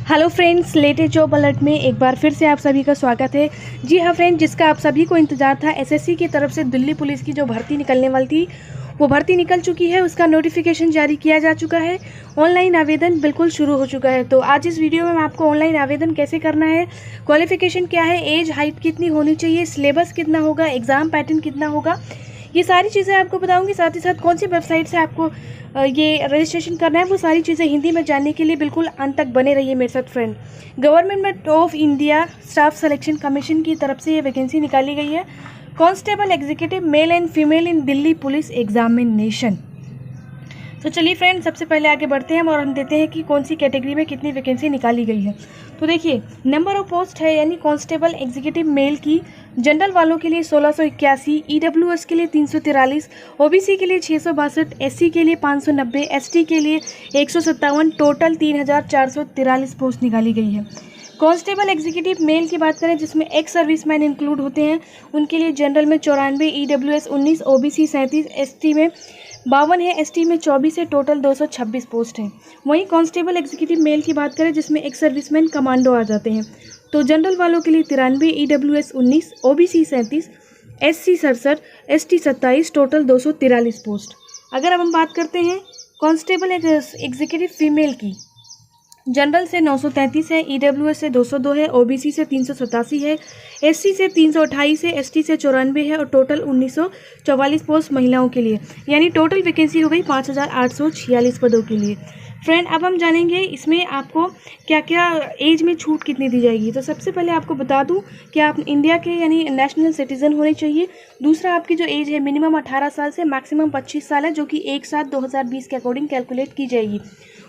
Hello friends, latest job alert में एक बार फिर से आप सभी का स्वागत है। जी हाँ फ्रेंड्स, जिसका आप सभी को इंतजार था, एसएससी की तरफ से दिल्ली पुलिस की जो भर्ती निकलने वाली थी वो भर्ती निकल चुकी है। उसका नोटिफिकेशन जारी किया जा चुका है। ऑनलाइन आवेदन बिल्कुल शुरू हो चुका है। तो आज इस वीडियो में मैं आपको ऑनलाइन आवेदन कैसे करना है, क्वालिफिकेशन क्या है, एज हाइट कितनी होनी चाहिए, सिलेबस कितना होगा, एग्ज़ाम पैटर्न कितना होगा, ये सारी चीज़ें आपको बताऊंगी। साथ ही साथ कौन सी वेबसाइट से आपको ये रजिस्ट्रेशन करना है, वो सारी चीज़ें हिंदी में जानने के लिए बिल्कुल अंत तक बने रहिए मेरे साथ friend. Government of India staff selection commission की तरफ से ये वैकेंसी निकाली गई है, constable executive male and female in Delhi police examination. तो चलिए फ्रेंड, सबसे पहले आगे बढ़ते हैं और हम देते हैं कि कौन सी कैटेगरी में कितनी वैकेंसी निकाली गई है। तो देखिए, नंबर ऑफ पोस्ट है यानी कांस्टेबल एग्जीक्यूटिव मेल की जनरल वालों के लिए 1681, ईडब्ल्यूएस के लिए 343, ओबीसी के लिए 662, एससी के लिए 590, एसटी के लिए 157, टोटल 3443 पोस्ट निकाली गई है। कांस्टेबल एग्जीक्यूटिव मेल की बात करें जिसमें एक्स सर्विसमैन इंक्लूड होते हैं, उनके लिए जनरल में 94, ईडब्ल्यूएस 19, ओबीसी 37, एसटी में 52 है, एसटी में 24 है, टोटल 226 पोस्ट हैं। वहीं कांस्टेबल एग्जीक्यूटिव मेल की बात करें जिसमें एक सर्विसमैन कमांडो आ जाते हैं, तो जनरल वालों के लिए 93, EWS 19, OBC 37, SC 67, ST 27, total 243 post. अगर अब हम बात करते हैं कांस्टेबल एग्जीक्यूटिव फीमेल की, जनरल से 933 है, ईडब्ल्यूएस से 202 है, ओबीसी से 387 है, एससी से 328 है, एसटी से 94 है और टोटल 1944 पोस्ट महिलाओं के लिए, यानी टोटल वैकेंसी हो गई 5846 पदों के लिए। फ्रेंड, अब हम जानेंगे इसमें आपको क्या क्या एज में छूट कितनी दी जाएगी। तो सबसे पहले आपको बता दूं कि आप इंडिया के यानी नेशनल सिटीज़न होने चाहिए। दूसरा, आपकी जो एज है मिनिमम 18 साल से मैक्सिमम 25 साल है, जो कि 1/7/2020 के अकॉर्डिंग कैलकुलेट की जाएगी।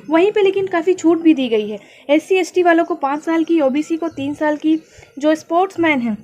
वहीं पे लेकिन काफ़ी छूट भी दी गई है। एससी एसटी वालों को 5 साल की, ओबीसी को 3 साल की, जो स्पोर्ट्समैन हैं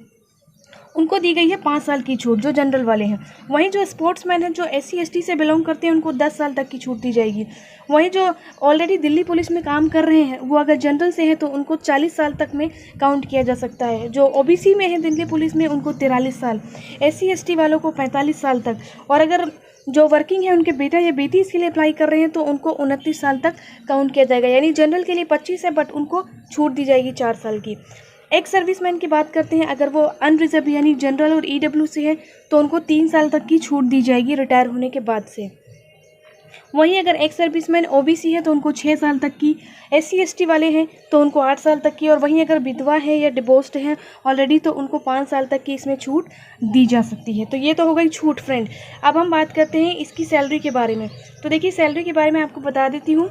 उनको दी गई है 5 साल की छूट, जो जनरल वाले हैं। वहीं जो स्पोर्ट्समैन हैं जो एससी एसटी से बिलोंग करते हैं उनको 10 साल तक की छूट दी जाएगी। वहीं जो ऑलरेडी दिल्ली पुलिस में काम कर रहे हैं वो अगर जनरल से है तो उनको 40 साल तक में काउंट किया जा सकता है। जो ओबीसी में है दिल्ली पुलिस में उनको 43 साल, एससी एसटी वालों को 45 साल तक, और अगर जो वर्किंग है उनके बेटा या बेटी इसके लिए अप्लाई कर रहे हैं तो उनको 29 साल तक काउंट किया जाएगा। यानी जनरल के लिए 25 है बट उनको छूट दी जाएगी 4 साल की। एक्स सर्विसमैन की बात करते हैं, अगर वो अनरिजर्व यानी जनरल और ईडब्ल्यू से है तो उनको 3 साल तक की छूट दी जाएगी रिटायर होने के बाद से। वहीं अगर एक्स सर्विसमैन ओबीसी है तो उनको 6 साल तक की, एससी एसटी वाले हैं तो उनको 8 साल तक की, और वहीं अगर विधवा है या डिवोर्स्ड है ऑलरेडी तो उनको 5 साल तक की इसमें छूट दी जा सकती है। तो ये तो हो गई छूट फ्रेंड। अब हम बात करते हैं इसकी सैलरी के बारे में। तो देखिए, सैलरी के बारे में आपको बता देती हूँ।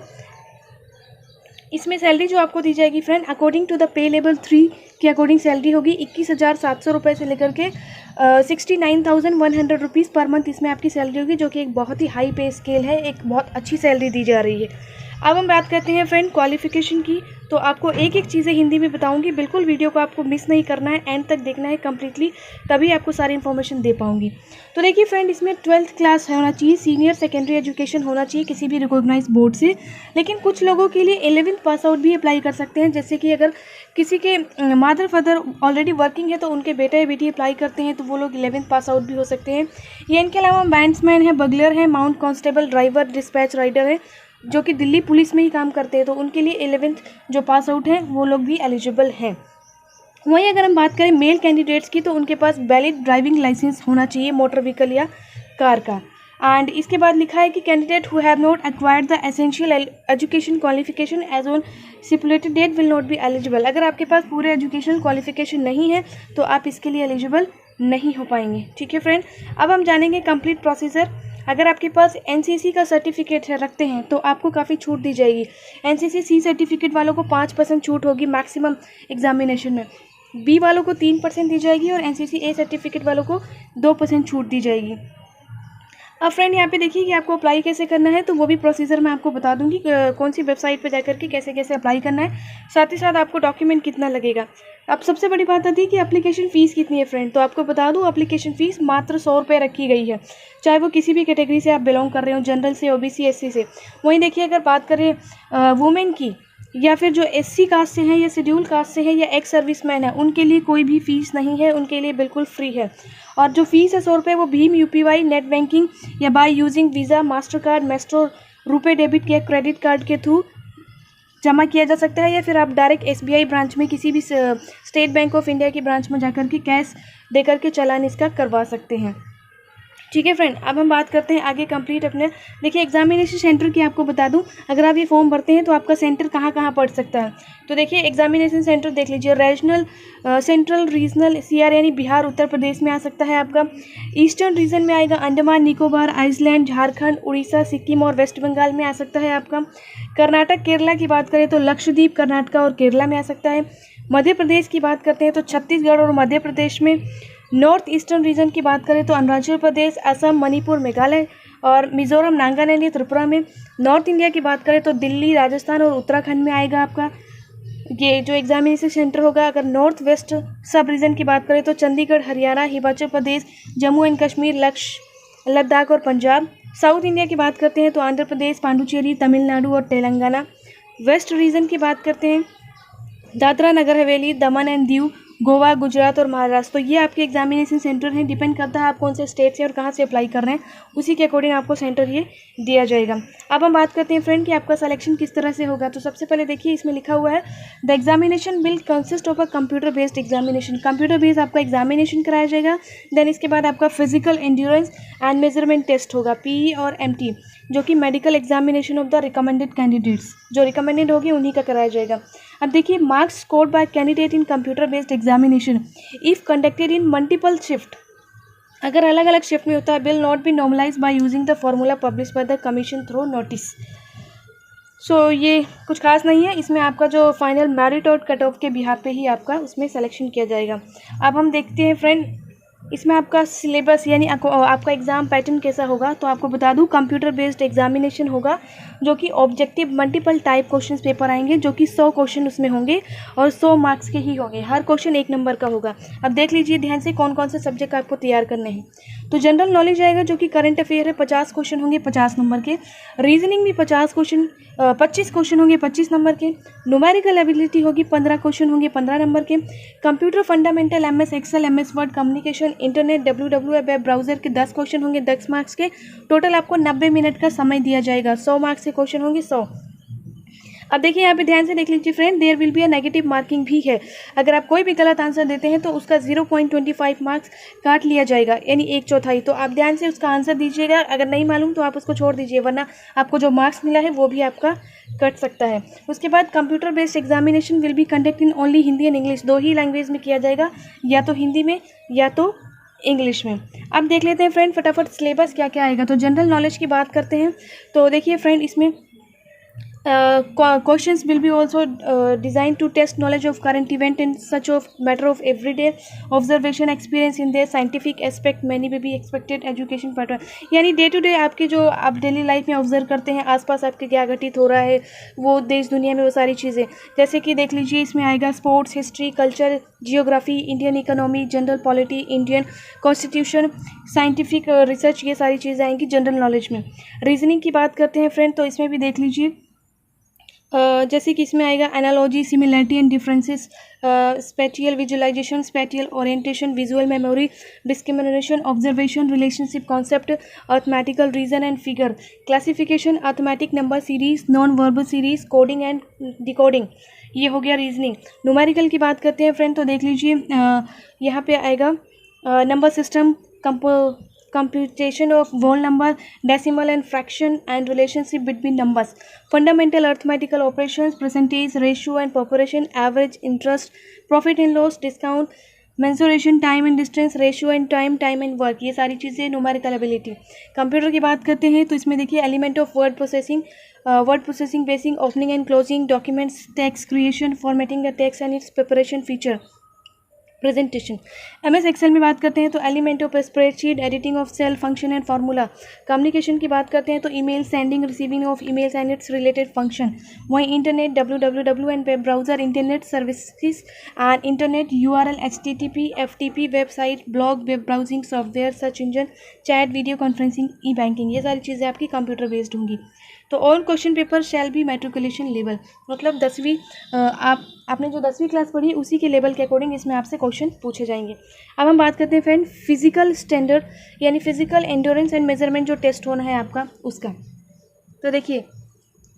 इसमें सैलरी जो आपको दी जाएगी friend, according to the pay level 3 के अकॉर्डिंग सैलरी होगी 21,700 रुपये से लेकर के 69,100 रुपीज़ पर मंथ इसमें आपकी सैलरी होगी, जो कि एक बहुत ही हाई पे स्केल है, एक बहुत अच्छी सैलरी दी जा रही है। अब हम बात करते हैं फ्रेंड क्वालिफिकेशन की। तो आपको एक एक चीज़ें हिंदी में बताऊंगी, बिल्कुल वीडियो को आपको मिस नहीं करना है, एंड तक देखना है कम्प्लीटली, तभी आपको सारी इन्फॉर्मेशन दे पाऊंगी। तो देखिए फ्रेंड, इसमें 12th क्लास होना चाहिए, सीनियर सेकेंडरी एजुकेशन होना चाहिए किसी भी रिकॉग्नाइज बोर्ड से। लेकिन कुछ लोगों के लिए 11th पास आउट भी अप्लाई कर सकते हैं, जैसे कि अगर किसी के मदर फादर ऑलरेडी वर्किंग है तो उनके बेटा या बेटी अप्लाई करते हैं तो वो लोग 11th पास आउट भी हो सकते हैं। ये इनके अलावा बैंड्समैन है, बगलर है, mount constable, driver, dispatch rider है, जो कि दिल्ली पुलिस में ही काम करते हैं, तो उनके लिए 11th जो पास आउट हैं वो लोग भी एलिजिबल हैं। वहीं अगर हम बात करें मेल कैंडिडेट्स की तो उनके पास वैलिड ड्राइविंग लाइसेंस होना चाहिए मोटर व्हीकल या कार का। एंड इसके बाद लिखा है कि candidate who have not acquired the essential education qualification as on stipulated date will not be eligible. अगर आपके पास पूरे एजुकेशनल क्वालिफिकेशन नहीं है तो आप इसके लिए एलिजिबल नहीं हो पाएंगे। ठीक है फ्रेंड, अब हम जानेंगे कंप्लीट प्रोसीजर। अगर आपके पास एनसीसी का सर्टिफिकेट रखते हैं तो आपको काफ़ी छूट दी जाएगी। एनसीसी सी सर्टिफिकेट वालों को 5% छूट होगी मैक्सिमम एग्जामिनेशन में, बी वालों को 3% दी जाएगी और एनसीसी ए सर्टिफिकेट वालों को 2% छूट दी जाएगी। अब फ्रेंड यहाँ पे देखिए कि आपको अप्लाई कैसे करना है, तो वो भी प्रोसीजर मैं आपको बता दूंगी कौन सी वेबसाइट पे जाकर के कैसे कैसे अप्लाई करना है, साथ ही साथ आपको डॉक्यूमेंट कितना लगेगा। अब सबसे बड़ी बात आती है कि एप्लीकेशन फ़ीस कितनी है फ्रेंड। तो आपको बता दूं, एप्लीकेशन फ़ीस मात्र 100 रुपये रखी गई है, चाहे वो किसी भी कैटेगरी से आप बिलोंग कर रहे हो, जनरल से, ओबीसी, एससी से। वहीं देखिए, अगर बात करें वुमेन की या फिर जो एससी कास्ट से हैं या शेड्यूल कास्ट से है या एक्स सर्विसमैन है, उनके लिए कोई भी फ़ीस नहीं है, उनके लिए बिल्कुल फ्री है। और जो फीस है 100 रुपये वो भीम यूपीआई नेट बैंकिंग या by using visa, master card, maestro, RuPay debit या क्रेडिट कार्ड के थ्रू जमा किया जा सकता है, या फिर आप डायरेक्ट SBI ब्रांच में किसी भी स्टेट बैंक ऑफ इंडिया की ब्रांच में जाकर के कैश देकर के चालान इसका करवा सकते हैं। ठीक है फ्रेंड, अब हम बात करते हैं आगे कंप्लीट अपने। देखिए एग्जामिनेशन सेंटर की आपको बता दूं, अगर आप ये फॉर्म भरते हैं तो आपका सेंटर कहाँ कहाँ पड़ सकता है। तो देखिए एग्जामिनेशन सेंटर देख लीजिए, रीजनल, सेंट्रल, रीजनल, CR यानी बिहार उत्तर प्रदेश में आ सकता है आपका। ईस्टर्न रीजन में आएगा अंडमान निकोबार, आइसलैंड, झारखंड, उड़ीसा, सिक्किम और वेस्ट बंगाल में आ सकता है आपका। कर्नाटक, केरला की बात करें तो लक्षद्वीप, कर्नाटक और केरला में आ सकता है। मध्य प्रदेश की बात करते हैं तो छत्तीसगढ़ और मध्य प्रदेश में। नॉर्थ ईस्टर्न रीजन की बात करें तो अरुणाचल प्रदेश, असम, मणिपुर, मेघालय और मिजोरम, नागालैंड या त्रिपुरा में। नॉर्थ इंडिया की बात करें तो दिल्ली, राजस्थान और उत्तराखंड में आएगा आपका ये जो एग्जामिनेशन सेंटर होगा। अगर नॉर्थ वेस्ट सब रीजन की बात करें तो चंडीगढ़, हरियाणा, हिमाचल प्रदेश, जम्मू एंड कश्मीर, लद्दाख और पंजाब। साउथ इंडिया की बात करते हैं तो आंध्र प्रदेश, पांडुचेरी, तमिलनाडु और तेलंगाना। वेस्ट रीजन की बात करते हैं दादरा नगर हवेली, दमन एंड दीव, गोवा, गुजरात और महाराष्ट्र। तो ये आपके एग्जामिनेशन सेंटर हैं, डिपेंड करता है आप कौन से स्टेट से और कहाँ से अप्लाई कर रहे हैं, उसी के अकॉर्डिंग आपको सेंटर ये दिया जाएगा। अब हम बात करते हैं फ्रेंड कि आपका सिलेक्शन किस तरह से होगा। तो सबसे पहले देखिए इसमें लिखा हुआ है the examination will consist of a computer based examination. Computer based आपका एग्जामिनेशन कराया जाएगा। देन इसके बाद आपका physical endurance and measurement test होगा, PE और MT, जो कि medical examination of the recommended candidates, जो रिकमेंडेड होगी उन्हीं का कराया जाएगा। अब देखिए marks scored by candidate in computer based examination if conducted in multiple shift, अगर अलग अलग शिफ्ट में होता है, will not be normalize by using the formula publish by the commission through notice. So ये कुछ खास नहीं है, इसमें आपका जो फाइनल मेरिट और कट ऑफ के बिहार पे ही आपका उसमें सिलेक्शन किया जाएगा। अब हम देखते हैं फ्रेंड इसमें आपका सिलेबस यानी आपका एग्ज़ाम पैटर्न कैसा होगा। तो आपको बता दूं कंप्यूटर बेस्ड एग्जामिनेशन होगा, जो कि objective multiple type question paper आएंगे, जो कि 100 क्वेश्चन उसमें होंगे और 100 मार्क्स के ही होंगे। हर क्वेश्चन 1 नंबर का होगा। अब देख लीजिए ध्यान से कौन कौन से सब्जेक्ट आपको तैयार करने हैं। तो जनरल नॉलेज आएगा, जो कि करंट अफेयर है, 50 क्वेश्चन होंगे 50 नंबर के। रीजनिंग भी 25 क्वेश्चन होंगे 25 नंबर के। न्यूमेरिकल एबिलिटी होगी 15 क्वेश्चन होंगे 15 नंबर के। Computer fundamental, MS excel, MS word, communication, internet, WWF web browser के 10 क्वेश्चन होंगे 10 मार्क्स के। टोटल आपको 90 मिनट का समय दिया जाएगा। 100 मार्क्स के क्वेश्चन होंगे 100। अब देखिए यहाँ पे ध्यान से देख लीजिए friend, there will be a negative marking भी है। अगर आप कोई भी गलत आंसर देते हैं तो उसका 0.25 मार्क्स काट लिया जाएगा, यानी 1/4। तो आप ध्यान से उसका आंसर दीजिएगा, अगर नहीं मालूम तो आप उसको छोड़ दीजिए, वरना आपको जो मार्क्स मिला है वो भी आपका कट सकता है। उसके बाद computer based examination will be conduct in only Hindi and English, 2 he language में किया जाएगा, या तो हिंदी में या तो इंग्लिश में। अब देख लेते हैं फ्रेंड फटाफट सिलेबस क्या क्या आएगा। तो जनरल नॉलेज की बात करते हैं तो देखिए फ्रेंड इसमें questions will be also designed to test knowledge of current event in such of matter of everyday observation experience in their scientific aspect many may be expected education pattern, यानी day to day आपके जो आप daily life में observe करते हैं आसपास आपके क्या घटित हो रहा है, वो देश दुनिया में वो सारी चीज़ें, जैसे कि देख लीजिए इसमें आएगा sports, history, culture, geography, Indian economy, general polity, Indian constitution, scientific research, ये सारी चीज़ें आएंगी जनरल नॉलेज में। रीजनिंग की बात करते हैं फ्रेंड तो इसमें भी देख लीजिए जैसे कि इसमें आएगा analogy, similarity and differences, spatial visualisation, spatial orientation, visual memory, discrimination, observation, relationship concept, arithmetical reason and figure, classification, arithmetic number series, non verbal series, coding and decoding, ये हो गया रीजनिंग। न्यूमेरिकल की बात करते हैं फ्रेंड तो देख लीजिए यहाँ पे आएगा number system, computation of whole number, decimal and fraction and relationship between numbers, fundamental arithmetical operations, percentage, ratio and proportion, average, interest, profit and loss, discount, mensuration, time and distance, ratio and time, time and work, ये सारी चीज़ें numerical ability. Computer की बात करते हैं तो इसमें देखिए element of word processing, basing, opening and closing, documents, text creation, formatting the text and its preparation, feature, presentation. MS Excel में बात करते हैं तो element of spreadsheet, editing of cell, function and formula. Communication की बात करते हैं तो email, sending, receiving of emails and its related function. वहीं internet, WWW and web browser, internet services and internet URL, HTTP, FTP, website, blog, web browsing software, search engine, chat, video conferencing, e banking, ये सारी चीज़ें आपकी computer based होंगी। तो all question paper shall be matriculation level, मतलब 10वीं आपने जो 10वीं क्लास पढ़ी उसी के लेवल के अकॉर्डिंग इसमें आपसे क्वेश्चन पूछे जाएंगे। अब हम बात करते हैं फ्रेंड फिजिकल स्टैंडर्ड यानी फिजिकल एंड्योरेंस एंड मेजरमेंट जो टेस्ट होना है आपका उसका। तो देखिए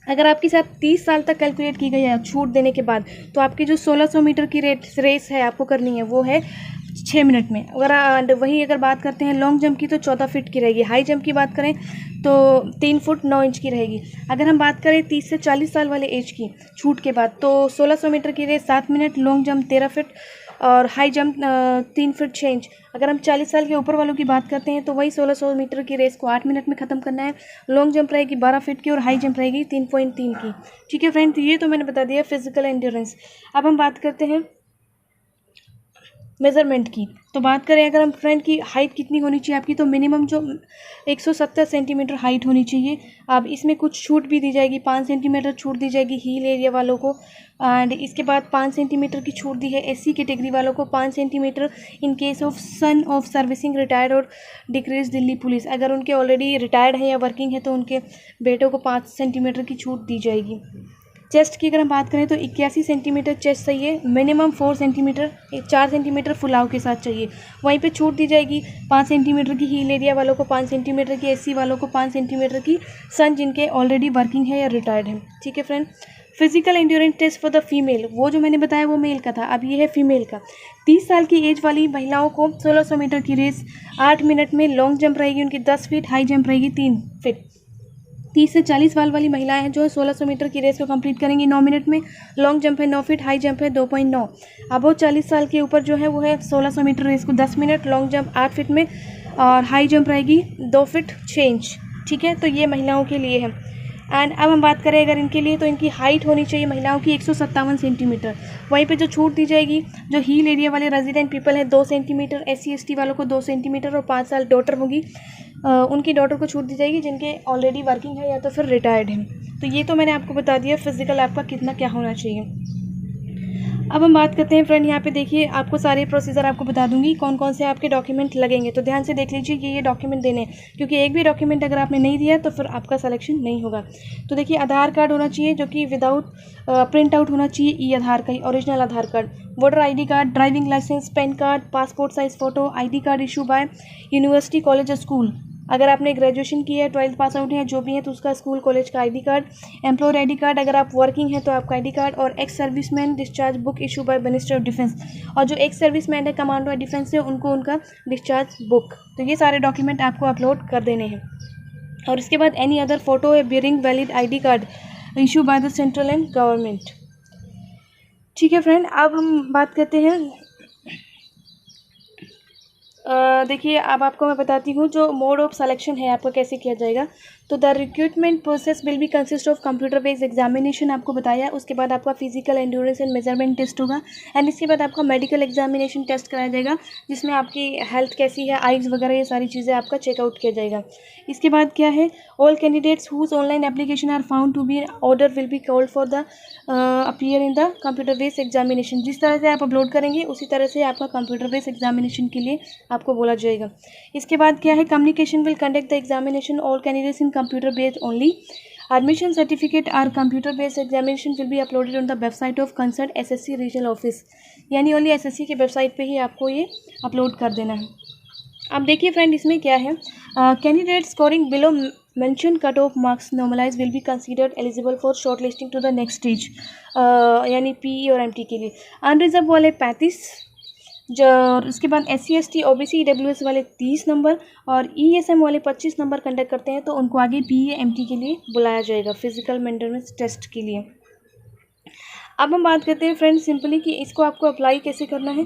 अगर आपके साथ 30 साल तक कैलकुलेट की गई है छूट देने के बाद, तो आपकी जो 1600 मीटर की रेस है आपको करनी है वो है 6 मिनट में। अगर वही अगर बात करते हैं लॉन्ग जंप की तो 14 फीट की रहेगी। हाई जंप की बात करें तो 3 फुट 9 इंच की रहेगी। अगर हम बात करें 30 से 40 साल वाले एज की छूट के बाद, तो 1600 मीटर की race 7 minute, long jump 13 feet और हाई जंप 3 फीट 6 इंच। अगर हम 40 साल के ऊपर वालों की बात करते हैं तो वही 1600 मीटर की रेस को 8 मिनट में ख़त्म करना है। लॉन्ग जंप रहेगी 12 फीट की और हाई जंप रहेगी 3.3 की। ठीक है फ्रेंड, तो ये तो मैंने बता दिया फिजिकल एंड्योरेंस। अब हम बात करते हैं मेज़रमेंट की। तो बात करें अगर हम फ्रेंड की हाइट कितनी होनी चाहिए आपकी, तो मिनिमम जो 170 सेंटीमीटर हाइट होनी चाहिए। अब इसमें कुछ छूट भी दी जाएगी, 5 सेंटीमीटर छूट दी जाएगी हील एरिया वालों को। एंड इसके बाद 5 सेंटीमीटर की छूट दी है एससी कैटेगरी वालों को, 5 centimetre in case of son of servicing retired और डिक्रीज दिल्ली पुलिस। अगर उनके ऑलरेडी रिटायर्ड हैं या वर्किंग है तो उनके बेटों को 5 सेंटीमीटर की छूट दी जाएगी। चेस्ट की अगर हम बात करें तो 81 सेंटीमीटर चेस्ट चाहिए, मिनिमम 4 सेंटीमीटर 4 सेंटीमीटर फुलाव के साथ चाहिए। वहीं पे छूट दी जाएगी 5 सेंटीमीटर की हील एरिया वालों को, 5 सेंटीमीटर की एससी वालों को, 5 सेंटीमीटर की सन जिनके ऑलरेडी वर्किंग है या रिटायर्ड है। ठीक है friend. Physical endurance test for the female, वो जो मैंने बताया वो मेल का था, अब ये है फीमेल का। 30 साल की एज वाली महिलाओं को 1600 मीटर की रेस 8 मिनट में, लॉन्ग जंप रहेगी उनकी 10 फीट, हाई जंप रहेगी 3 फीट। 30 से 40 साल वाली महिलाएं हैं जो है 1600 मीटर की रेस को कंप्लीट करेंगी 9 मिनट में, लॉन्ग जंप है 9 फीट, हाई जंप है 2.9। अब वो 40 साल के ऊपर जो है वो है 1600 मीटर रेस को 10 मिनट, लॉन्ग जंप 8 फीट में और हाई जंप रहेगी 2 फीट 6 इंच। ठीक है, तो ये महिलाओं के लिए है। एंड अब हम बात करें अगर इनके लिए, तो इनकी हाइट होनी चाहिए महिलाओं की 157 सेंटीमीटर। वहीं पे जो छूट दी जाएगी, जो हील एरिया वाले रेजिडेंट पीपल हैं 2 सेंटीमीटर, SC ST वालों को 2 सेंटीमीटर और 5 साल डॉटर होगी उनकी डॉटर को छूट दी जाएगी जिनके ऑलरेडी वर्किंग है या तो फिर रिटायर्ड हैं। तो ये तो मैंने आपको बता दिया फिजिकल आपका कितना क्या होना चाहिए। अब हम बात करते हैं फ्रेंड, यहाँ पे देखिए आपको सारे प्रोसीजर आपको बता दूंगी कौन कौन से आपके डॉक्यूमेंट लगेंगे, तो ध्यान से देख लीजिए ये डॉक्यूमेंट देने हैं, क्योंकि एक भी डॉक्यूमेंट अगर आपने नहीं दिया तो फिर आपका सिलेक्शन नहीं होगा। तो देखिए आधार कार्ड होना चाहिए जो कि विदाउट प्रिंट आउट होना चाहिए, ई आधार का ही, original Aadhaar card, voter ID card, driving licence, PAN card, passport size photo, ID card issue by university college या स्कूल। अगर आपने ग्रेजुएशन की है, 12th पास आउट है, जो भी है तो उसका स्कूल कॉलेज का ID card, employer ID card, अगर आप वर्किंग है तो आपका ID कार्ड, और ex serviceman discharge book issue bye minister of defence, और जो एक्स सर्विसमैन है कमांडो ऑफ डिफेंस से उनको उनका डिस्चार्ज बुक। तो ये सारे डॉक्यूमेंट आपको अपलोड कर देने हैं। और इसके बाद एनी अदर फोटो है bearing valid ID card issue by the central and government. ठीक है फ्रेंड, अब हम बात करते हैं देखिए अब आपको मैं बताती हूँ जो मोड ऑफ सिलेक्शन है आपका कैसे किया जाएगा। तो the recruitment process will be consist of computer based examination, आपको बताया। उसके बाद आपका physical endurance and measurement test होगा, एंड इसके बाद आपका मेडिकल एग्जामिनेशन टेस्ट कराया जाएगा जिसमें आपकी हेल्थ कैसी है, आइज़ वगैरह ये सारी चीज़ें आपका चेकआउट किया जाएगा। इसके बाद क्या है, all candidates whose online application are found to be order will be called for the appear in the computer based examination. जिस तरह से आप अपलोड करेंगे उसी तरह से आपका कंप्यूटर बेस्ड एग्जामिनेशन के लिए आपको बोला जाएगा। इसके बाद क्या है, communication will conduct the examination all candidates in computer based only. Admission certificate or computer based examination will be uploaded on the website of concerned SSC regional office, यानी ओनली SSC के वेबसाइट पे ही आपको ये upload कर देना है। अब देखिए फ्रेंड इसमें क्या है, candidate scoring below mention cut off marks normalise will be considered eligible for short listing to the next stage, यानी PE और MT के लिए। अनरिजर्व वाले 35, जो उसके बाद SC ST OBC EWS वाले 30 नंबर और ESM वाले 25 नंबर कंडक्ट करते हैं, तो उनको आगे PE MT के लिए बुलाया जाएगा फिजिकल मेंटेनेंस टेस्ट के लिए। अब हम बात करते हैं फ्रेंड सिंपली कि इसको आपको अप्लाई कैसे करना है।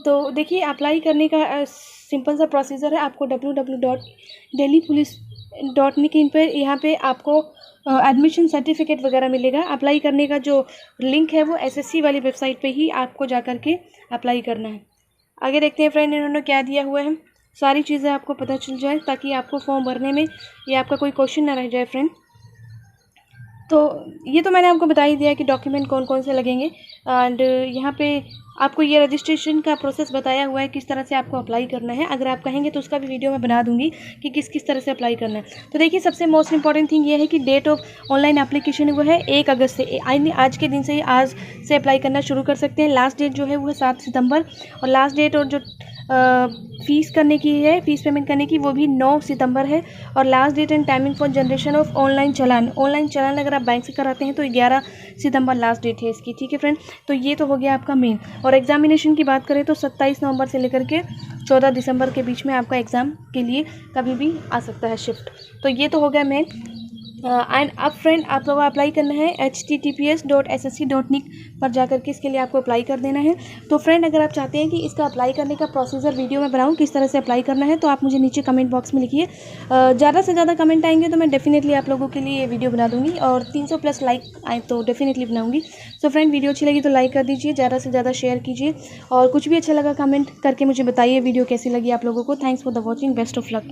तो देखिए अप्लाई करने का सिंपल सा प्रोसीजर है, आपको www.delhipolice.in पर यहाँ पे आपको एडमिशन सर्टिफिकेट वगैरह मिलेगा। अप्लाई करने का जो लिंक है वो SSC वाली वेबसाइट पे ही आपको जा कर के अप्लाई करना है। आगे देखते हैं फ्रेंड इन्होंने क्या दिया हुआ है, सारी चीज़ें आपको पता चल जाए ताकि आपको फॉर्म भरने में ये आपका कोई क्वेश्चन ना रह जाए फ्रेंड। तो ये तो मैंने आपको बता ही दिया कि डॉक्यूमेंट कौन कौन से लगेंगे, एंड यहाँ पे आपको ये रजिस्ट्रेशन का प्रोसेस बताया हुआ है किस तरह से आपको अप्लाई करना है। अगर आप कहेंगे तो उसका भी वीडियो मैं बना दूंगी कि किस किस तरह से अप्लाई करना है। तो देखिए सबसे मोस्ट इंपॉर्टेंट थिंग ये है कि डेट ऑफ ऑनलाइन एप्लीकेशन वो है 1 अगस्त से, आज के दिन से ही आज से अप्लाई करना शुरू कर सकते हैं। लास्ट डेट जो है वो है 7 सितंबर, और लास्ट डेट और जो फ़ीस करने की है, फ़ीस पेमेंट करने की, वो भी 9 सितंबर है। और last date and timing for generation of online challan अगर आप बैंक से कराते हैं तो 11 सितंबर लास्ट डेट है इसकी। ठीक है फ्रेंड, तो ये तो हो गया आपका मेन। और एग्जामिनेशन की बात करें तो 27 नवंबर से लेकर के 14 दिसंबर के बीच में आपका एग्ज़ाम के लिए कभी भी आ सकता है शिफ्ट। तो ये तो हो गया मेन। एंड अब फ्रेंड आप लोगों को अप्लाई करना है https://ssc.nic पर जाकर के इसके लिए आपको अप्लाई कर देना है। तो फ्रेंड अगर आप चाहते हैं कि इसका अप्लाई करने का प्रोसीजर वीडियो में बनाऊं, किस तरह से अप्लाई करना है, तो आप मुझे नीचे कमेंट बॉक्स में लिखिए। ज़्यादा से ज़्यादा कमेंट आएंगे तो मैं डेफिनेटली आप लोगों के लिए ये वीडियो बना दूँगी, और 300+ लाइक आए तो डेफिनेटली बनाऊँगी। सो फ्रेंड वीडियो अच्छी लगी तो लाइक कर दीजिए, ज़्यादा से ज़्यादा शेयर कीजिए, और कुछ भी अच्छा लगा कमेंट करके मुझे बताइए वीडियो कैसी लगी आप लोगों को। Thanks for the watching, best of luck.